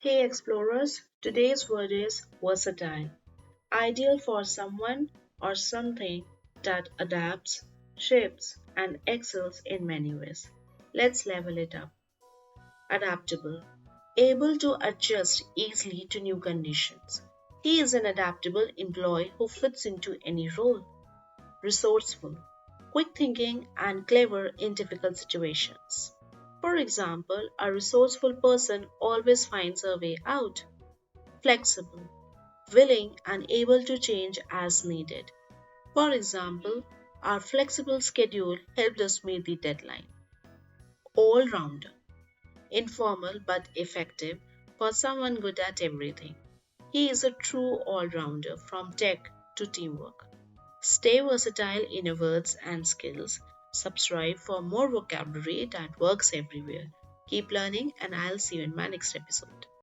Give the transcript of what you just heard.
Hey explorers, today's word is versatile, ideal for someone or something that adapts, shapes, and excels in many ways. Let's level it up. Adaptable, able to adjust easily to new conditions. He is an adaptable employee who fits into any role. Resourceful, quick thinking and clever in difficult situations. For example, a resourceful person always finds a way out. Flexible, willing and able to change as needed. For example, our flexible schedule helped us meet the deadline. All rounder, informal but effective for someone good at everything. He is a true all rounder from tech to teamwork. Stay versatile in your words and skills. Subscribe for more vocabulary that works everywhere. Keep learning, and I'll see you in my next episode.